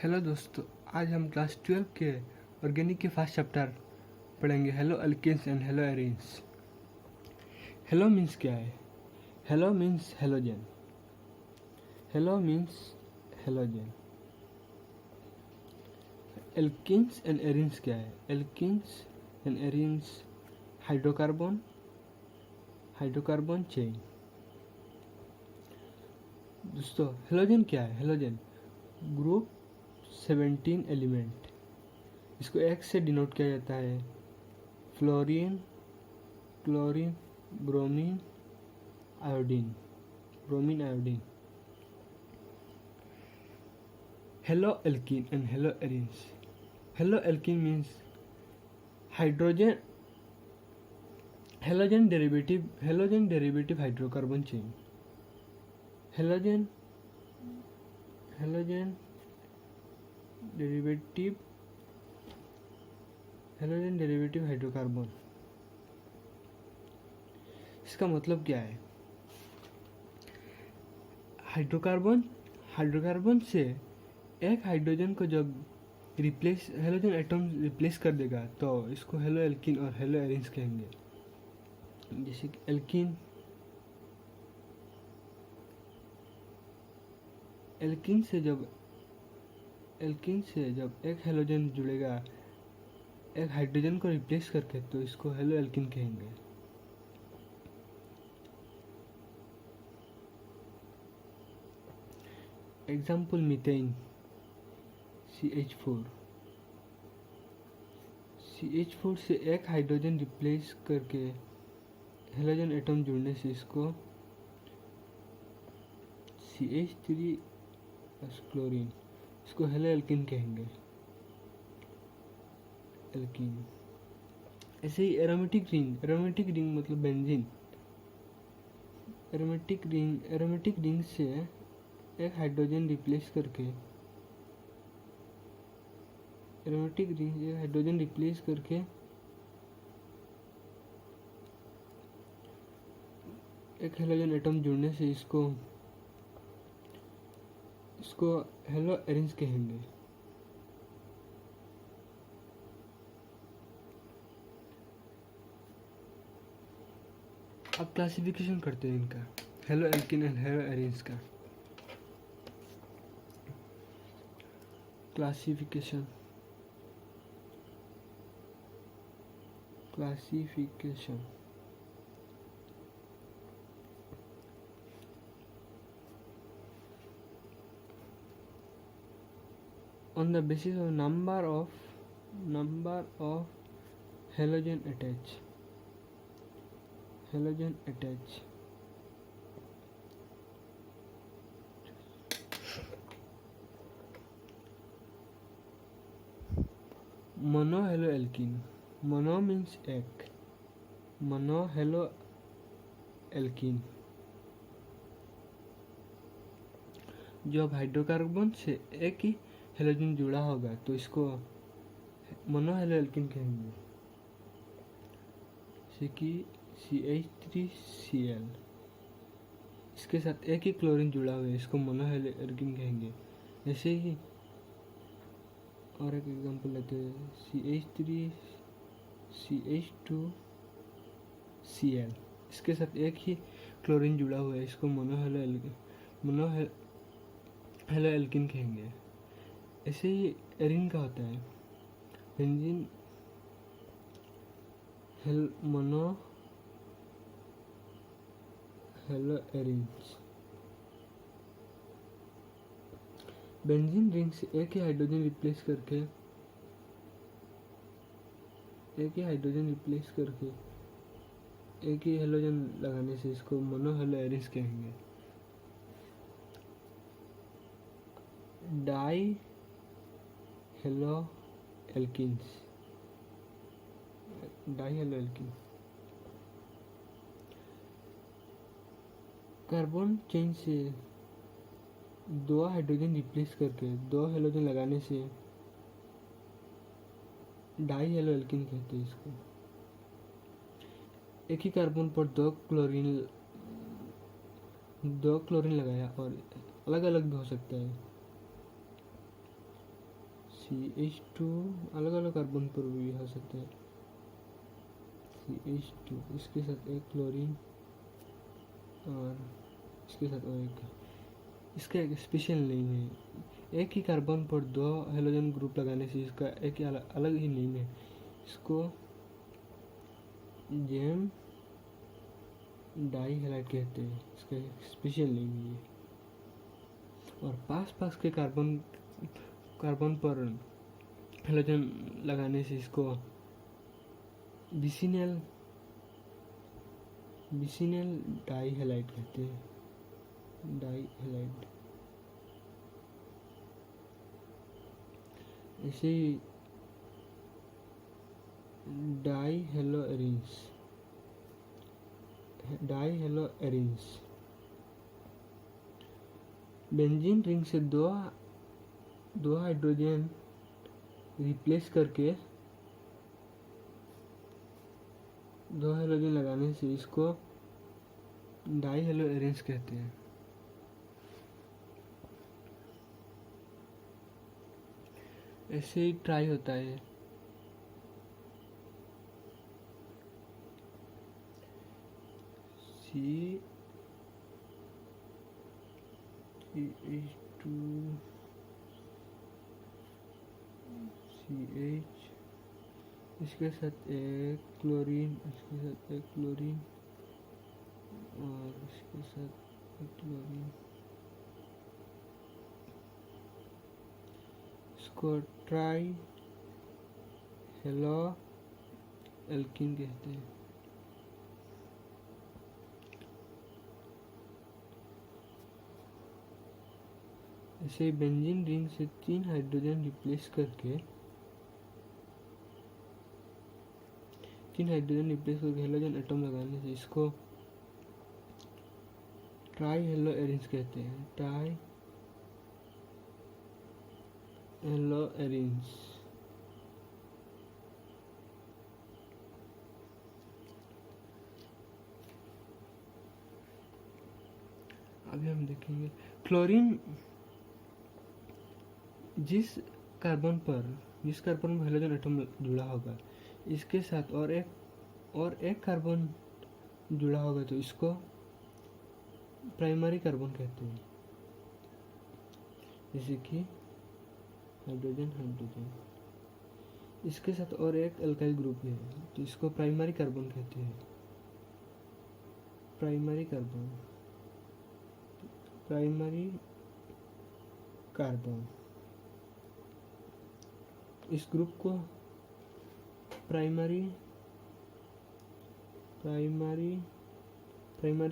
Hello दोस्तों, आज हम क्लास 12 के ऑर्गेनिक के फर्स्ट चैप्टर पढ़ेंगे। Halo alkanes and halo arenes. Halo means क्या है? Halo means halogen. Halo means halogen. Alkanes and arenes क्या है? Alkanes and arenes hydrocarbon chain. दोस्तों, हेलोजन क्या है? Halogen group 17 element. इसको X से डिनोट किया जाता है। Fluorine, chlorine, bromine, iodine. Halo alkene and halo arenes. Halo alkene means hydrogen halogen derivative hydrocarbon chain. Halogen derivative hydrocarbon. इसका मतलब क्या है? हाइड्रोकार्बन से एक हाइड्रोजन को जब हेलोजन एटम रिप्लेस कर देगा तो इसको हेलो एल्कीन और हेलो एरीन्स कहेंगे। जैसे कि एल्कीन से जब एक हेलोजन जुड़ेगा एक हाइड्रोजन को रिप्लेस करके तो इसको हेलो एल्कीन कहेंगे। एग्जाम्पल मीथेन CH4 से एक हाइड्रोजन रिप्लेस करके हेलोजन एटम जुड़ने से इसको CH3 प्लस क्लोरीन, इसको हेलो एल्कीन कहेंगे। ऐसे ही एरोमेटिक रिंग मतलब बेंजीन। एरोमेटिक रिंग से एक हाइड्रोजन रिप्लेस करके एक हेलोजन एटम जुड़ने से इसको हेलो एरीन्स कहेंगे। अब क्लासिफिकेशन करते हैं इनका, halo alkene and halo arenes का। Classification on the basis of number of halogen attach. Mono halo alkene. Mono means एक। मोनो हेलो एल्कीन जब हाइड्रोकार्बन से एक ही हेलोजन जुड़ा होगा तो इसको मोनो हेलो एल्कीन कहेंगे। जैसे कि CH3Cl, इसके साथ एक ही क्लोरीन जुड़ा हुआ है, इसको मोनो हेलो एल्कीन कहेंगे। ऐसे ही और एक एग्जांपल लेते हैं, CH2Cl, इसके साथ एक ही क्लोरीन जुड़ा हुआ है, इसको मोनो हेलो एल्कीन कहेंगे। ऐसे ही एरीन का होता है, benzene mono hello arenes. Benzene ring से एक ही हाइड्रोजन रिप्लेस करके एक ही हेलोजन लगाने से इसको मोनो हेलो एरीन्स कहेंगे। Die hello alkene. Carbon chain से दो हाइड्रोजन रिप्लेस करके दो हेलोजन लगाने से डाई हेलो एल्कीन कहते हैं इसको। एक ही कार्बन पर दो क्लोरीन लगाया, और अलग अलग भी हो सकता है। CH2 अलग अलग कार्बन पर भी हो सकता है। CH2 इसके साथ एक क्लोरीन और इसके साथ और एक, इसका एक स्पेशल नेम है। एक ही कार्बन पर दो हेलोजन ग्रुप लगाने से इसका एक ही अलग ही नेम है। इसको जेम डाई हेलाइड कहते हैं, इसका एक स्पेशल नेम है। और पास पास के कार्बन पर हेलोजन लगाने से इसको बिसिनल डाई हेलाइड कहते हैं, डाई हेलाइड। ऐसे ही di halo arenes benzene ring से दो हाइड्रोजन रिप्लेस करके दो हेलोजन लगाने से इसको डाई हेलो एरिन्स कहते हैं। ऐसे ही ट्राई होता है। CH2 CH, इसके साथ एक क्लोरीन, इसके साथ एक क्लोरीन और इसके साथ एक क्लोरीन। इसको ट्राई हेलो एल्कीन कहते हैं। ऐसे बेंजीन रिंग से 3 हाइड्रोजन रिप्लेस करके हेलोजन एटम लगाने से इसको ट्राई हेलो एरिन्स कहते हैं, ट्राई हेलो एरिन्स। अभी हम देखेंगे क्लोरीन। जिस कार्बन पर हेलोजन एटम जुड़ा होगा, इसके साथ और एक कार्बन जुड़ा होगा तो इसको प्राइमरी कार्बन कहते हैं। जैसे कि हाइड्रोजन इसके साथ और एक अल्काइल ग्रुप है तो इसको प्राइमरी कार्बन कहते हैं। प्राइमरी कार्बन इस ग्रुप को प्राइमरी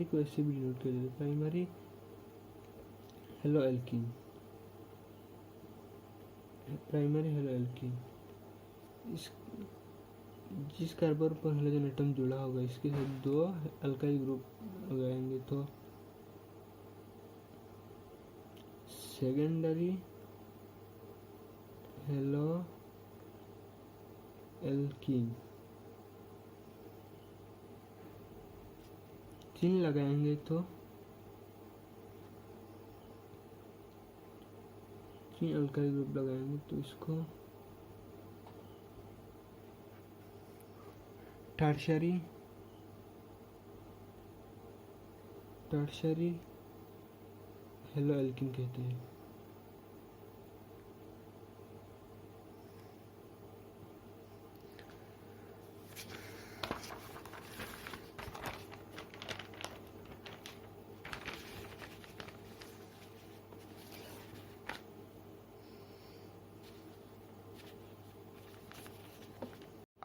को ऐसे भी डिनोट कर देते, प्राइमरी हेलो एल्कीन। जिस कार्बन पर हेलोजन एटम जुड़ा होगा, इसके साथ 2 अल्काइल ग्रुप लगाएंगे तो सेकेंडरी हेलो एल्कीन। चिन्ह लगाएंगे तो अल्काइल ग्रुप लगाएंगे तो इसको टर्शरी हेलो एल्कीन कहते हैं।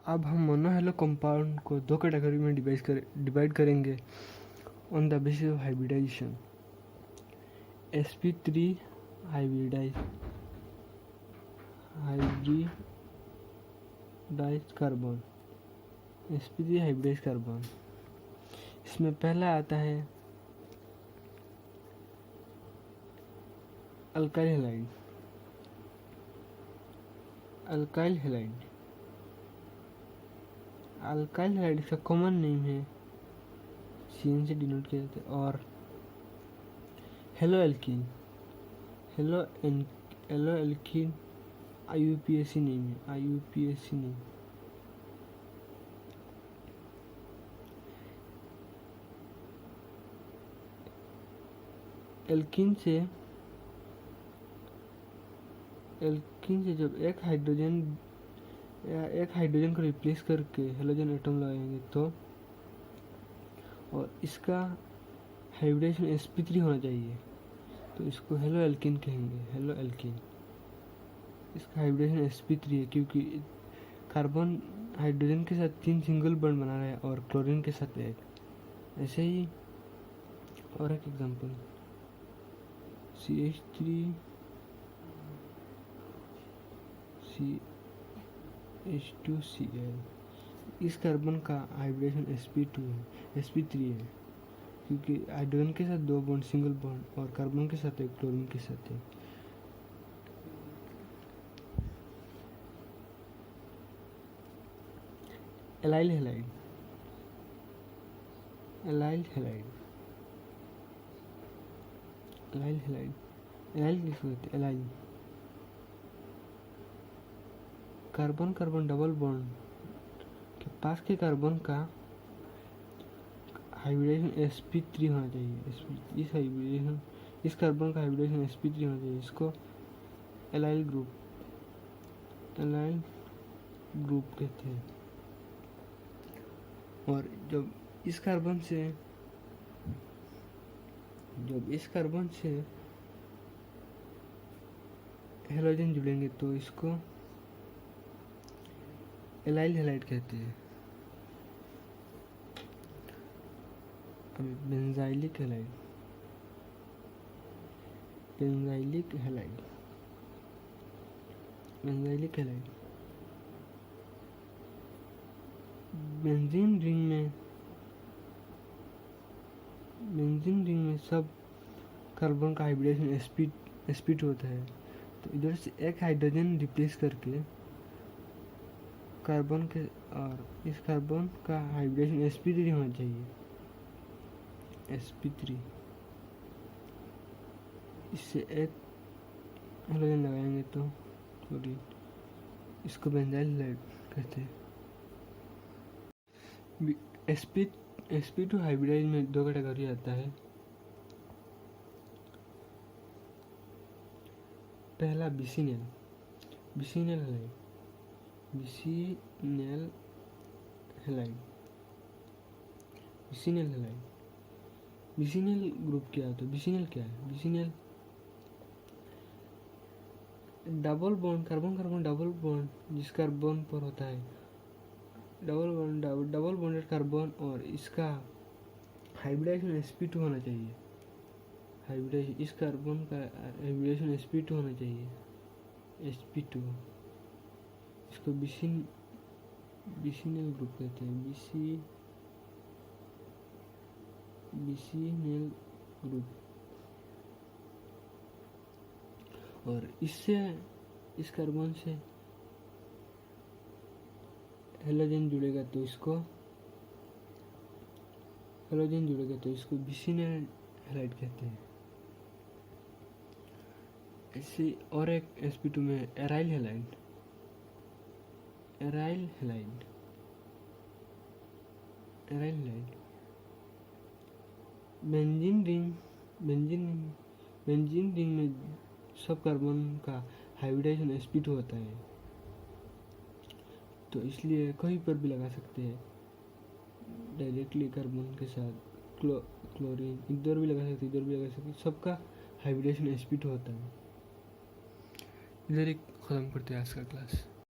अब हम मोनोहेलो कंपाउंड को 2 कैटेगरी में डिवाइड करेंगे on the basis of hybridisation. sp3 hybridised carbon, sp3 hybridised carbon. इसमें पहला आता है अल्काइल हैलाइड इसका कॉमन नेम है, CN से डिनोट किया जाता है। और हेलो एल्कीन IUPAC नहीं है, IUPAC नहीं। एल्कीन से जब एक हाइड्रोजन को रिप्लेस करके हेलोजन एटम लगाएंगे तो, और इसका हाइब्रिडेशन sp3 होना चाहिए, तो इसको हेलो एल्कीन कहेंगे, हेलो एल्कीन। इसका हाइब्रिडेशन sp3 है क्योंकि कार्बन हाइड्रोजन के साथ 3 सिंगल बॉन्ड बना रहा है और क्लोरीन के साथ एक। ऐसे ही और एक एग्जांपल, CH3 CH2Cl, इस कार्बन का हाइब्रिडेशन sp3 है क्योंकि हाइड्रोजन के साथ 2 बॉन्ड सिंगल बॉन्ड और कार्बन के साथ एक, क्लोरीन के साथ एक। Allyl halide, allyl halide, allyl halide, allyl किसको कहते हैं? Allyl carbon carbon double bond के पास के कार्बन का हाइब्रिडेशन sp3 होना चाहिए। इस कार्बन का हाइब्रिडेशन sp3 होना चाहिए। इसको एलाइल ग्रुप कहते हैं। और जब इस कार्बन से हेलोजन जुड़ेंगे तो इसको एलाइल हैलाइड कहते हैं। अभी benzylic halide, benzylic halide, benzylic halide benzene ring में सब कार्बन का हाइब्रिडेशन sp2 होता है। तो इधर से एक हाइड्रोजन रिप्लेस करके कार्बन के और इस कार्बन का हाइब्रिडेशन sp3 होना चाहिए, sp3। इससे एक हेलोजन लगाएंगे तो क्लोरीन, इसको बेंजाइल हैलाइड कहते हैं। sp2 हाइब्रिडाइज में 2 कैटेगरी आता है। पहला बिसिनेल हैलाइड, बिसिनेल ग्रुप क्या होता है? बिसिनेल क्या है? Vicinal double bond, carbon double bond जिस कार्बन पर होता है, डबल बॉन्डेड कार्बन और इसका हाइब्रिडेशन sp2 होना चाहिए। इस कार्बन का हाइब्रिडेशन sp2 होना चाहिए, sp2। इसको बिसिनेल ग्रुप कहते हैं, बिसिनेल ग्रुप। और इससे इस कार्बन से हेलोजन जुड़ेगा तो इसको बिसिनेल हैलाइड कहते हैं। ऐसे और एक sp2 में एराइल हैलाइड, बेंजीन रिंग में सब कार्बन का हाइब्रिडेशन sp2 होता है, तो इसलिए कहीं पर भी लगा सकते हैं। डायरेक्टली कार्बन के साथ क्लोरीन, इधर भी लगा सकते, सबका हाइब्रिडेशन sp2 होता है। इधर एक खत्म करते हैं आज का क्लास।